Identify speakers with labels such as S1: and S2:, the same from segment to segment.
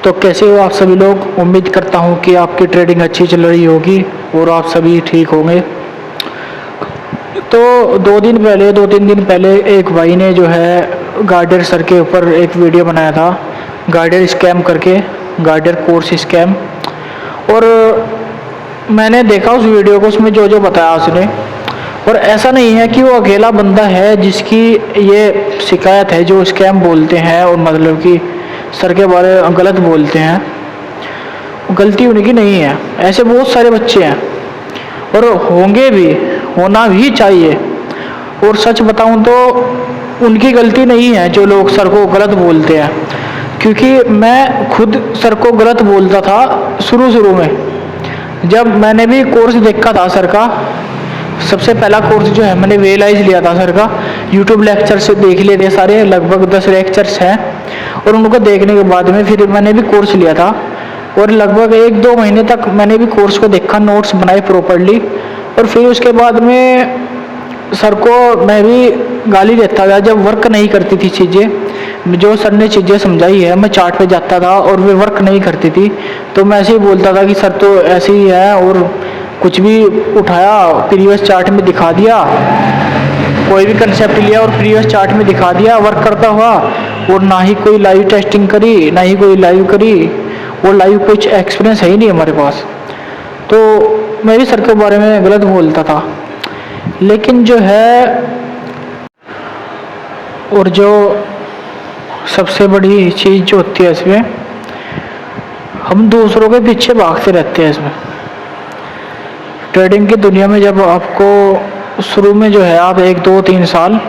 S1: तो कैसे हो आप सभी लोग। उम्मीद करता हूँ कि आपकी ट्रेडिंग अच्छी चल रही होगी और आप सभी ठीक होंगे। तो 2 3 दिन पहले एक भाई ने जो है गार्डर सर के ऊपर एक वीडियो बनाया था, गार्डर स्कैम करके, गार्डर कोर्स स्कैम। और मैंने देखा उस वीडियो को, उसमें जो जो बताया उसने। और ऐसा नहीं है कि वो अकेला बंदा है जिसकी ये शिकायत है, जो स्कैम बोलते हैं और मतलब कि सर के बारे में गलत बोलते हैं। गलती उनकी नहीं है, ऐसे बहुत सारे बच्चे हैं और होंगे भी, होना भी चाहिए। और सच बताऊं तो उनकी गलती नहीं है जो लोग सर को गलत बोलते हैं, क्योंकि मैं खुद सर को गलत बोलता था शुरू में। जब मैंने भी कोर्स देखा था सर का, सबसे पहला कोर्स जो है मैंने वेलाइज लिया था सर का। यूट्यूब लेक्चर से देख लिए थे सारे, लगभग 10 लेक्चर्स हैं। और उनको देखने के बाद में फिर मैंने भी कोर्स लिया था और लगभग 1-2 महीने तक मैंने भी कोर्स को देखा, नोट्स बनाए प्रॉपर्ली। और फिर उसके बाद में सर को मैं भी गाली देता था जब वर्क नहीं करती थी चीज़ें। जो सर ने चीज़ें समझाई है, मैं चार्ट पे जाता था और वे वर्क नहीं करती थी, तो मैं ऐसे ही बोलता था कि सर तो ऐसे ही है, और कुछ भी उठाया प्रीवियस चार्ट में दिखा दिया, कोई भी कंसेप्ट लिया और प्रीवियस चार्ट में दिखा दिया वर्क करता हुआ। और ना ही कोई लाइव टेस्टिंग करी, ना ही कोई लाइव करी, और लाइव कुछ एक्सपीरियंस है ही नहीं हमारे पास। तो मैं भी सर के बारे में गलत बोलता था। लेकिन जो है, और जो सबसे बड़ी चीज़ जो होती है इसमें, हम दूसरों के पीछे भागते रहते हैं। इसमें ट्रेडिंग की दुनिया में जब आपको शुरू में जो है आप 1-2-3 साल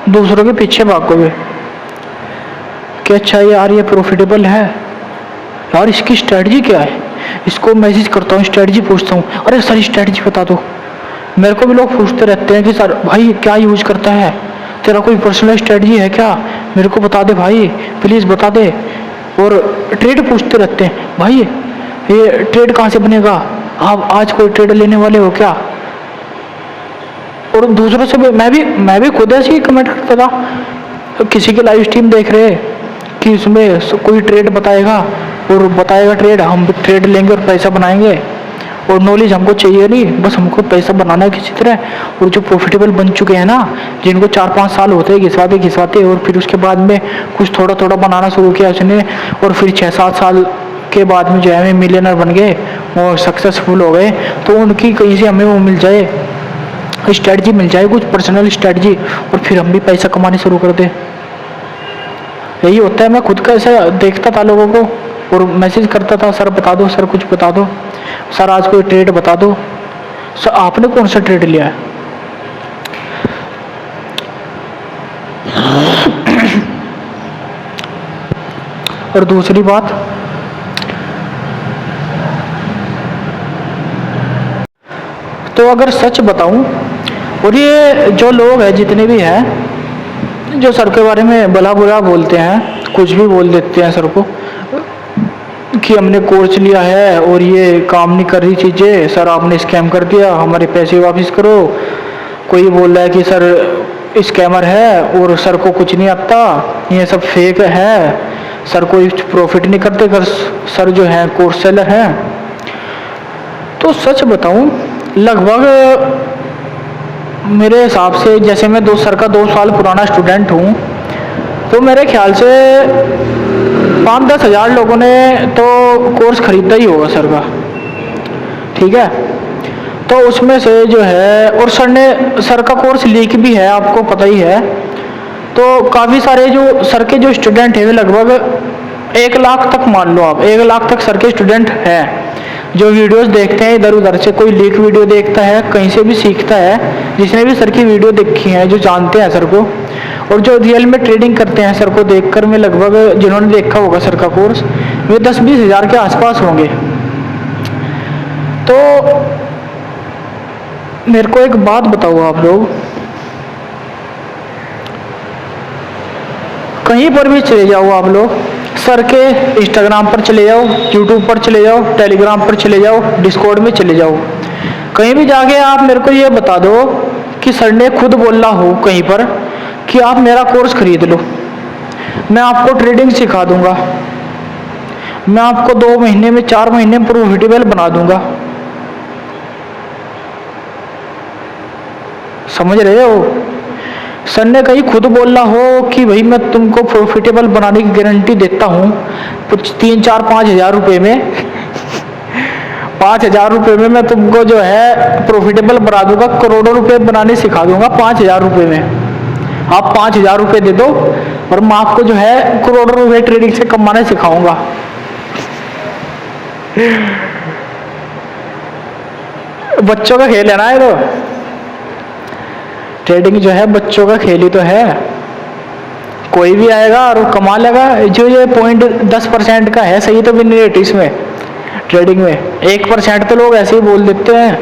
S1: दूसरों के पीछे भागोगे कि अच्छा यार ये प्रॉफिटेबल है, यार इसकी स्ट्रेटजी क्या है, इसको मैसेज करता हूँ, स्ट्रेटजी पूछता हूँ, अरे सर स्ट्रेटजी बता दो। मेरे को भी लोग पूछते रहते हैं कि सर भाई क्या यूज करता है, तेरा कोई पर्सनल स्ट्रेटजी है क्या, मेरे को बता दे भाई, प्लीज़ बता दे। और ट्रेड पूछते रहते हैं, भाई ये ट्रेड कहाँ से बनेगा, आप आज कोई ट्रेड लेने वाले हो क्या। और दूसरों से भी मैं भी खुद ऐसे ही कमेंट करता था। किसी की लाइव स्ट्रीम देख रहे कि उसमें कोई ट्रेड बताएगा और बताएगा ट्रेड, हम ट्रेड लेंगे और पैसा बनाएंगे। और नॉलेज हमको चाहिए नहीं, बस हमको पैसा बनाना है किसी तरह। और जो प्रॉफिटेबल बन चुके हैं ना, जिनको 4-5 साल होते हैं घिसवाते, और फिर उसके बाद में कुछ थोड़ा थोड़ा बनाना शुरू किया उसने, और फिर 6-7 साल के बाद में जो है मिलियनर बन गए और सक्सेसफुल हो गए। तो उनकी कहीं से हमें वो मिल जाए, स्ट्रेटजी मिल जाए, कुछ पर्सनल स्ट्रेटजी, और फिर हम भी पैसा कमाने शुरू कर दें। यही होता है। मैं खुद का ऐसा देखता था लोगों को और मैसेज करता था, सर बता दो, सर कुछ बता दो, सर आज कोई ट्रेड बता दो, सर आपने कौन सा ट्रेड लिया है। और दूसरी बात, तो अगर सच बताऊं, और ये जो लोग हैं जितने भी हैं जो सर के बारे में भला बुरा बोलते हैं, कुछ भी बोल देते हैं सर को कि हमने कोर्स लिया है और ये काम नहीं कर रही चीज़ें, सर आपने स्कैम कर दिया, हमारे पैसे वापस करो। कोई बोल रहा है कि सर स्कैमर है और सर को कुछ नहीं आता, ये सब फेक है, सर कोई प्रॉफिट नहीं करते, कर सर जो है कोर्स सेलर हैं। तो सच बताऊं, लगभग मेरे हिसाब से, जैसे मैं सर का 2 साल पुराना स्टूडेंट हूँ, तो मेरे ख्याल से 5-10 हज़ार लोगों ने तो कोर्स खरीदा ही होगा सर का, ठीक है। तो उसमें से जो है, और सर का कोर्स लीक भी है, आपको पता ही है। तो काफ़ी सारे जो सर के जो स्टूडेंट हैं, लगभग 1 लाख तक, मान लो आप 1 लाख तक सर के स्टूडेंट हैं जो वीडियोस देखते हैं इधर उधर से। कोई लीक वीडियो देखता है, कहीं से भी सीखता है, जिसने भी सर की वीडियो देखी है, जो जानते हैं सर को, और जो रियल में ट्रेडिंग करते हैं सर को देखकर, में लगभग जिन्होंने देखा होगा सर का कोर्स, वे 10-20 हज़ार के आसपास होंगे। तो मेरे को एक बात बताओ आप लोग, कहीं पर भी चले जाओ आप लोग, सर के इंस्टाग्राम पर चले जाओ, यूट्यूब पर चले जाओ, टेलीग्राम पर चले जाओ, डिस्कॉर्ड में चले जाओ, कहीं भी जाके आप मेरे को ये बता दो कि सर ने खुद बोला हो कहीं पर कि आप मेरा कोर्स खरीद लो, मैं आपको ट्रेडिंग सिखा दूंगा, मैं आपको 2 महीने में 4 महीने में प्रॉफिटेबल बना दूंगा। समझ रहे हो? सर ने कहीं खुद बोला हो कि भाई मैं तुमको प्रॉफिटेबल बनाने की गारंटी देता हूँ कुछ 3, 4, 5 हज़ार रुपये में 5 हज़ार रुपये में मैं तुमको जो है प्रॉफिटेबल बना दूंगा, करोड़ों रुपए बनाने सिखा दूंगा 5 हज़ार रुपये में। आप 5 हज़ार रुपये दे दो और मैं आपको जो है करोड़ों रुपए ट्रेडिंग से कमाने सिखाऊंगा। बच्चों का खेल है ना ये तो। ट्रेडिंग जो है बच्चों का खेल ही तो है। कोई भी आएगा और कमा लेगा। जो ये 0.10% का है सही तो विन रेट इसमें ट्रेडिंग में 1% तो लोग ऐसे ही बोल देते हैं।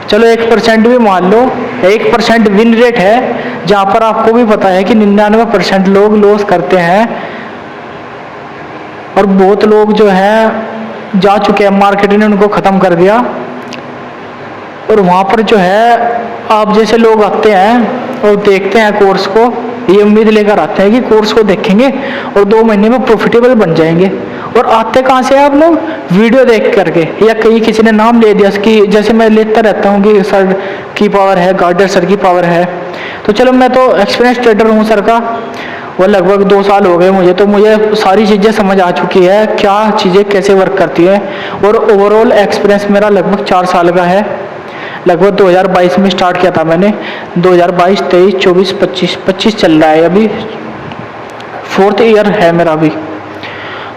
S1: चलो 1% भी मान लो, 1% विन रेट है, जहां पर आपको भी पता है कि 99% लोग लॉस करते हैं और बहुत लोग जो है जा चुके हैं, मार्केट ने उनको खत्म कर दिया। और वहां पर जो है आप जैसे लोग आते हैं और देखते हैं कोर्स को, ये उम्मीद लेकर आते हैं कि कोर्स को देखेंगे और 2 महीने में प्रॉफिटेबल बन जाएंगे। और आते कहाँ से आप लोग? वीडियो देख करके, या कहीं किसी ने नाम ले दिया कि जैसे मैं लेता रहता हूँ कि सर की पावर है, गार्डर सर की पावर है। तो चलो मैं तो एक्सपीरियंस ट्रेडर हूँ सर का, वो लगभग 2 साल हो गए मुझे, तो मुझे सारी चीज़ें समझ आ चुकी है क्या चीज़ें कैसे वर्क करती है। और ओवरऑल एक्सपीरियंस मेरा लगभग 4 साल का है। लगभग 2022 में स्टार्ट किया था मैंने, 2022, 23, 24, 25 चल रहा है, अभी 4th ईयर है मेरा अभी।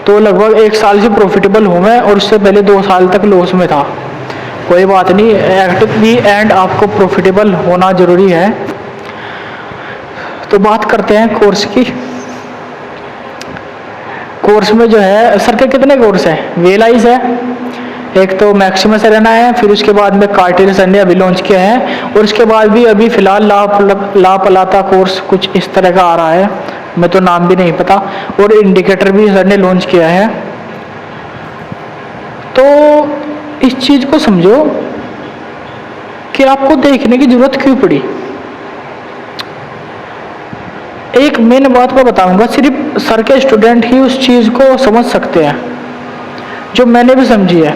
S1: तो लगभग 1 साल से प्रॉफिटेबल हूँ मैं, और उससे पहले 2 साल तक लॉस में था। कोई बात नहीं, एट दी एंड आपको प्रॉफिटेबल होना जरूरी है। तो बात करते हैं कोर्स की। कोर्स में जो है सर के कितने कोर्स हैं? वेलाइज है, एक तो मैक्सिमस अरेना है, फिर उसके बाद में कार्टेल सर ने अभी लॉन्च किया है, और उसके बाद भी अभी फिलहाल ला पलाता कोर्स कुछ इस तरह का आ रहा है, मैं तो नाम भी नहीं पता। और इंडिकेटर भी सर ने लॉन्च किया है। तो इस चीज़ को समझो कि आपको देखने की जरूरत क्यों पड़ी। एक मेन बात मैं बताऊंगा, सिर्फ सर के स्टूडेंट ही उस चीज़ को समझ सकते हैं जो मैंने भी समझी है।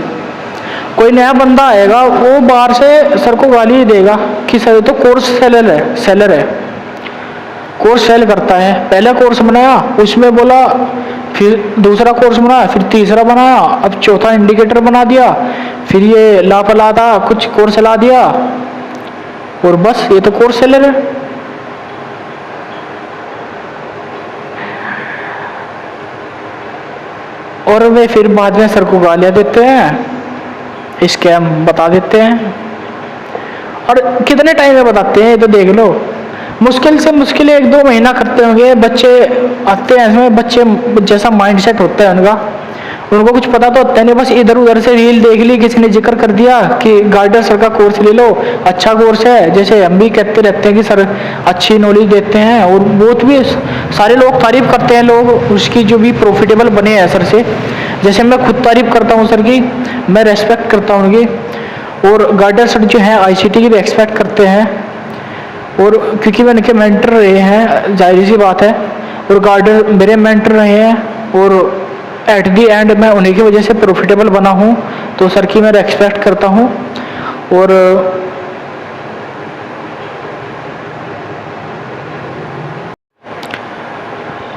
S1: कोई नया बंदा आएगा वो बाहर से सर को गाली ही देगा कि सर तो कोर्स सेलर है, कोर्स सेल करता है। पहला कोर्स बनाया, उसमें बोला, फिर दूसरा कोर्स बनाया, फिर तीसरा बनाया, अब चौथा इंडिकेटर बना दिया, फिर ये लापलाता कुछ कोर्स ला दिया, और बस ये तो कोर्स सेलर है। और वे फिर बाद में सर को गालियाँ देते हैं, स्कैम बता देते हैं। और कितने टाइम में बताते हैं ये तो देख लो। मुश्किल से मुश्किल 1-2 महीना करते होंगे। बच्चे आते हैं इसमें, बच्चे जैसा माइंडसेट होता है उनका, उनको कुछ पता तो होता नहीं, बस इधर उधर से रील देख ली, किसी ने जिक्र कर दिया कि गार्डर सर का कोर्स ले लो, अच्छा कोर्स है। जैसे हम भी कहते रहते हैं कि सर अच्छी नॉलेज देते हैं, और बहुत भी सारे लोग तारीफ करते हैं, लोग उसकी जो भी प्रॉफिटेबल बने हैं सर से। जैसे मैं खुद तारीफ करता हूँ सर की, मैं रेस्पेक्ट करता हूँ उनकी। और गार्डर सर जो है ICT की भी एक्सपेक्ट करते हैं, और क्योंकि मैं उनके मेंटर रहे हैं, जाहिर सी बात है। और गार्डर मेरे मेंटर रहे हैं, और एट दी एंड मैं उन्हीं की वजह से प्रॉफिटेबल बना हूँ। तो सर की मैं रेस्पेक्ट करता हूँ। और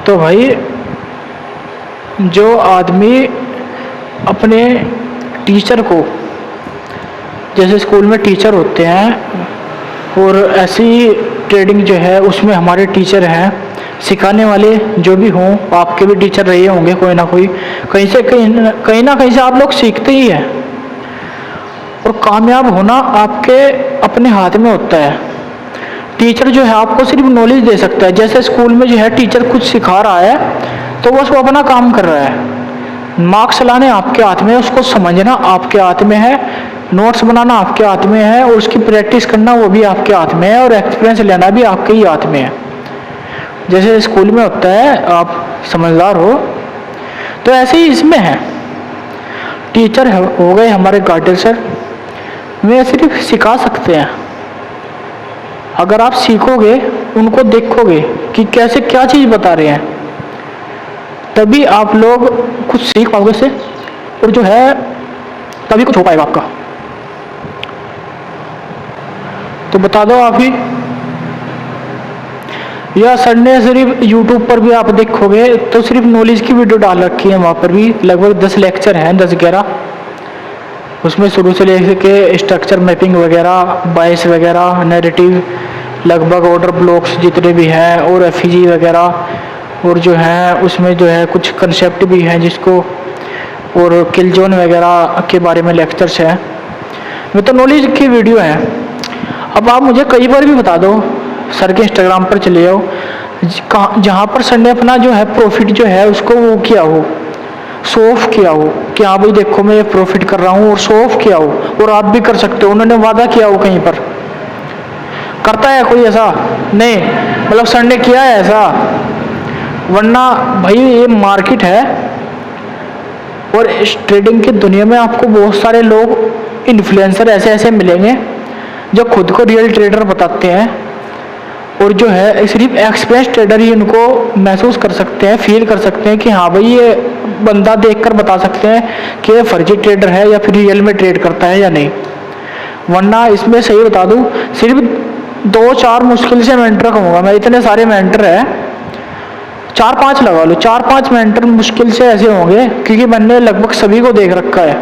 S1: तो भाई जो आदमी अपने टीचर को, जैसे स्कूल में टीचर होते हैं, और ऐसी ट्रेडिंग जो है उसमें हमारे टीचर हैं सिखाने वाले, जो भी हों, आपके भी टीचर रहे होंगे कोई ना कोई, कहीं ना कहीं से आप लोग सीखते ही हैं। और कामयाब होना आपके अपने हाथ में होता है। टीचर जो है आपको सिर्फ नॉलेज दे सकता है। जैसे स्कूल में जो है टीचर कुछ सिखा रहा है तो बस वो अपना काम कर रहा है, मार्क्स लाने आपके हाथ में है, उसको समझना आपके हाथ में है, नोट्स बनाना आपके हाथ में है, और उसकी प्रैक्टिस करना वो भी आपके हाथ में है, और एक्सपीरियंस लेना भी आपके ही हाथ में है। जैसे स्कूल में होता है, आप समझदार हो, तो ऐसे ही इसमें है। टीचर हो गए हमारे गार्डर सर, वे सिर्फ सिखा सकते हैं। अगर आप सीखोगे, उनको देखोगे कि कैसे क्या चीज़ बता रहे हैं, तभी आप लोग कुछ सीख पाओगे इससे, और जो है तभी कुछ हो पाएगा आपका। तो बता दो आप ही, या सर ने सिर्फ यूट्यूब पर भी आप देखोगे तो सिर्फ नॉलेज की वीडियो डाल रखी है, वहाँ पर भी लगभग 10 लेक्चर हैं, 10-11। उसमें शुरू से लेकर के स्ट्रक्चर मैपिंग वगैरह, बायस वगैरह, नैरेटिव, लगभग ऑर्डर ब्लॉक्स जितने भी हैं, और एफईजी वगैरह, और जो है उसमें जो है कुछ कंसेप्ट भी हैं जिसको, और किल जोन वगैरह के बारे में लेक्चर्स हैं। वो तो नॉलेज की वीडियो है। अब आप मुझे कई बार भी बता दो, सर के इंस्टाग्राम पर चले जाओ, जहाँ पर सर ने अपना जो है प्रॉफिट जो है उसको वो किया हो, शो ऑफ किया हो कि हाँ भाई देखो मैं ये प्रॉफिट कर रहा हूँ, और शो ऑफ किया हो, और आप भी कर सकते हो, उन्होंने वादा किया हो कहीं पर। करता है कोई ऐसा? नहीं, मतलब सर ने किया है ऐसा? वरना भाई ये मार्केट है, और इस ट्रेडिंग की दुनिया में आपको बहुत सारे लोग इन्फ्लुएंसर ऐसे ऐसे मिलेंगे जो खुद को रियल ट्रेडर बताते हैं, और जो है सिर्फ एक्सपीरियंस ट्रेडर ही इनको महसूस कर सकते हैं, फील कर सकते हैं कि हाँ भाई ये बंदा देखकर बता सकते हैं कि ये फर्जी ट्रेडर है या फिर रियल में ट्रेड करता है या नहीं। वरना इसमें सही बता दूं, सिर्फ 2-4 मुश्किल से मेंटर कहूँगा मैं, इतने सारे मेंटर हैं, 4-5 लगा लो, 4-5 मेंटर मुश्किल से ऐसे होंगे, क्योंकि मैंने लगभग सभी को देख रखा है।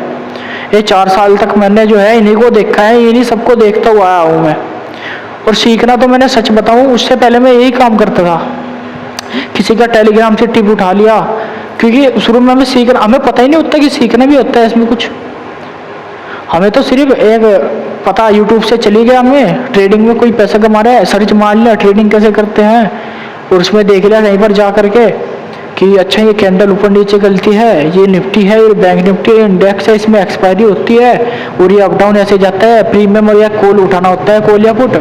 S1: ये 4 साल तक मैंने जो है इन्हीं को देखा है, इन्हीं सबको देखता हुआ आया हूँ मैं। और सीखना तो मैंने सच बताऊँ, उससे पहले मैं यही काम करता था, किसी का टेलीग्राम से टिप उठा लिया, क्योंकि शुरू में हमें सीखना, हमें पता ही नहीं होता कि सीखना भी होता है इसमें कुछ। हमें तो सिर्फ एक पता, यूट्यूब से चली गया, हमें ट्रेडिंग में कोई पैसा कमा रहा है, सर्च मार लिया ट्रेडिंग कैसे करते हैं, और उसमें देख लिया कहीं पर जा करके कि अच्छा ये कैंडल ऊपर नीचे गलती है, ये निफ्टी है, ये बैंक निफ्टी इंडेक्स है, इसमें एक्सपायरी होती है, और ये अप डाउन ऐसे जाता है, प्रीमियम और या कॉल उठाना होता है, कॉल या पुट,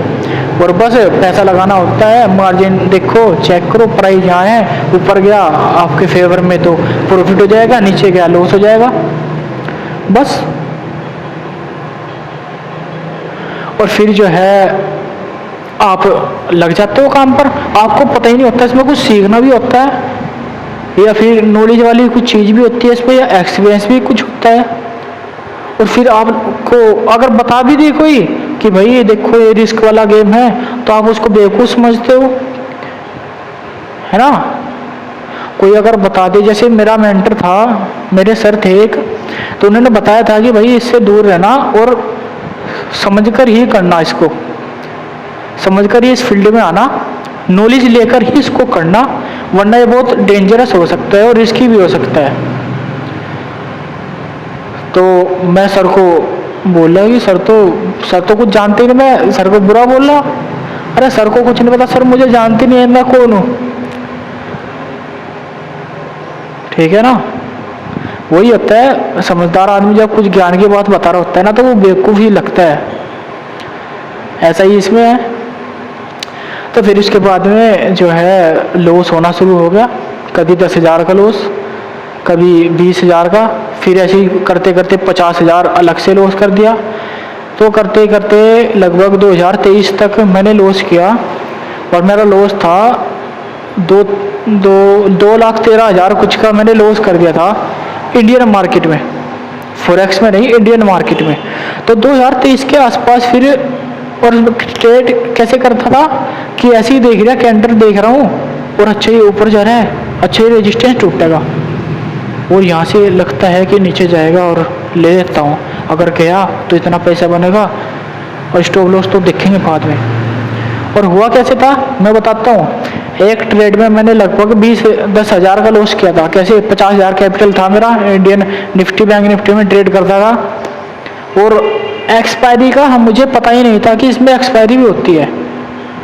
S1: और बस पैसा लगाना होता है, मार्जिन देखो चेक करो, प्राइस यहाँ है, ऊपर गया आपके फेवर में तो प्रॉफिट हो जाएगा, नीचे गया लॉस हो जाएगा, बस। और फिर जो है आप लग जाते हो काम पर, आपको पता ही नहीं होता इसमें कुछ सीखना भी होता है, या फिर नॉलेज वाली कुछ चीज़ भी होती है इसमें, या एक्सपीरियंस भी कुछ होता है। और फिर आपको अगर बता भी दे कोई कि भाई ये देखो ये रिस्क वाला गेम है, तो आप उसको बेवकूफ़ समझते हो, है ना। कोई अगर बता दे, जैसे मेरा मेंटर था, मेरे सर थे एक, तो उन्होंने बताया था कि भाई इससे दूर रहना और समझकर ही करना, इसको समझकर ही इस फील्ड में आना, नॉलेज लेकर ही इसको करना, वरना ये बहुत डेंजरस हो सकता है और रिस्की भी हो सकता है। तो मैं सर को बोला कि सर तो कुछ जानते नहीं, मैं सर को बुरा बोला, अरे सर को कुछ नहीं पता, सर मुझे जानते नहीं है, मैं कौन हूँ, ठीक है ना। वही होता है, समझदार आदमी जब कुछ ज्ञान की बात बता रहा होता है ना, तो वो बेवकूफ़ ही लगता है, ऐसा ही इसमें है। तो फिर इसके बाद में जो है लॉस होना शुरू हो गया, कभी 10,000 का लॉस, कभी 20,000 का, फिर ऐसे ही करते करते 50,000 अलग से लॉस कर दिया। तो करते करते लगभग 2023 तक मैंने लॉस किया, और मेरा लॉस था 2,13,000 कुछ का मैंने लॉस कर दिया था इंडियन मार्केट में, फॉरेक्स में नहीं, इंडियन मार्केट में। तो 2023 के आसपास फिर, और ट्रेड कैसे करता था कि ऐसे ही देख रहा, कैंडल देख रहा हूँ और अच्छा ही ऊपर जा रहा है, अच्छा ही रेजिस्टेंस टूटेगा, और यहाँ से लगता है कि नीचे जाएगा और ले लेता हूँ, अगर गया तो इतना पैसा बनेगा, और स्टॉप लॉस तो देखेंगे बाद में। और हुआ कैसे था मैं बताता हूँ। एक ट्रेड में मैंने लगभग 10,000 का लॉस किया था। कैसे? 50,000 कैपिटल था मेरा, इंडियन निफ्टी बैंक निफ्टी में ट्रेड करता था, और एक्सपायरी का मुझे पता ही नहीं था कि इसमें एक्सपायरी भी होती है,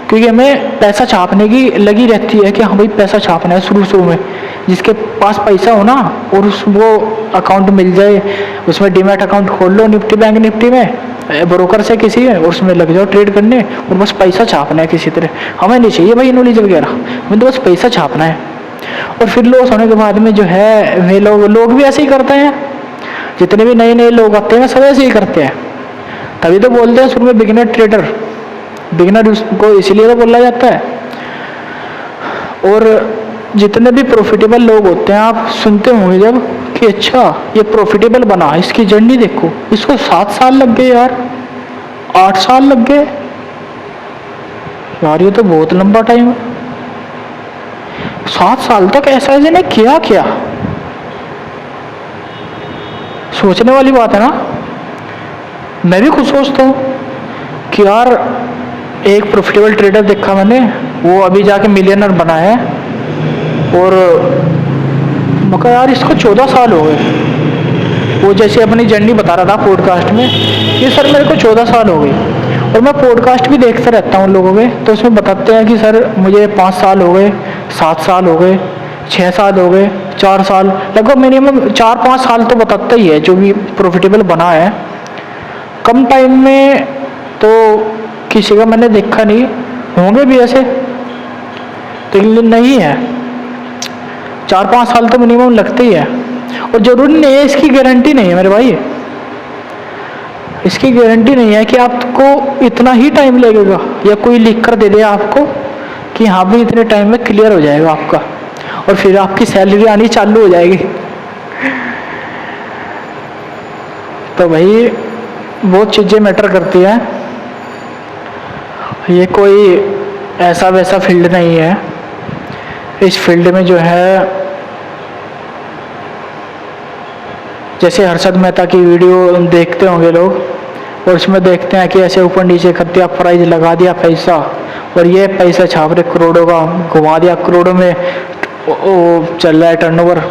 S1: क्योंकि हमें पैसा छापने की लगी रहती है कि हाँ भाई पैसा छापना है शुरू में। जिसके पास पैसा हो ना, और वो अकाउंट मिल जाए, उसमें डीमैट अकाउंट खोल लो निफ्टी बैंक निफ्टी में, ब्रोकर से किसी है, और उसमें लग जाओ ट्रेड करने, और बस पैसा छापना है किसी तरह। हमें नहीं चाहिए भाई नॉलेज वगैरह, हमें तो बस पैसा छापना है। और फिर लॉस होने के बाद में जो है वे लोग भी ऐसे ही करते हैं, जितने भी नए लोग आते हैं सब ऐसे ही करते हैं। तभी तो बोलते हैं शुरू में बिगिनर ट्रेडर, बिगिनर को इसीलिए तो बोला जाता है। और जितने भी प्रॉफिटेबल लोग होते हैं आप सुनते होंगे जब कि अच्छा ये प्रॉफिटेबल बना, इसकी जर्नी देखो, इसको 7 साल लग गए यार, 8 साल लग गए यार, ये तो बहुत लंबा टाइम है। 7 साल तक ऐसा इसने किया क्या? सोचने वाली बात है ना। मैं भी खुद सोचता हूँ कि यार एक प्रॉफिटेबल ट्रेडर देखा मैंने, वो अभी जाके मिलियनर बना है, और मगर यार इसको 14 साल हो गए। वो जैसे अपनी जर्नी बता रहा था पॉडकास्ट में कि सर मेरे को 14 साल हो गए। और मैं पॉडकास्ट भी देखता रहता हूँ लोगों के, तो उसमें बताते हैं कि सर मुझे 5 साल हो गए, 7 साल हो गए, 6 साल हो गए, 4 साल, लगभग मिनिमम 4-5 साल तो बताता ही है जो भी प्रॉफिटेबल बना है। कम टाइम में तो किसी का मैंने देखा नहीं, होंगे भी ऐसे तो नहीं है, 4-5 साल तो मिनिमम लगते ही है। और जरूरी नहीं है, इसकी गारंटी नहीं है मेरे भाई, इसकी गारंटी नहीं है कि आपको इतना ही टाइम लगेगा या कोई लिख कर दे दे आपको कि हाँ भी इतने टाइम में क्लियर हो जाएगा आपका और फिर आपकी सैलरी आनी चालू हो जाएगी। तो भाई बहुत चीज़ें मैटर करती हैं, ये कोई ऐसा वैसा फील्ड नहीं है। इस फील्ड में जो है, जैसे हर्षद मेहता की वीडियो देखते होंगे लोग, और उसमें देखते हैं कि ऐसे ऊपर नीचे कर दिया, प्राइस लगा दिया पैसा, और ये पैसा छाप रहे करोड़ों का, घुमा दिया करोड़ों में, वो चल रहा है टर्नओवर।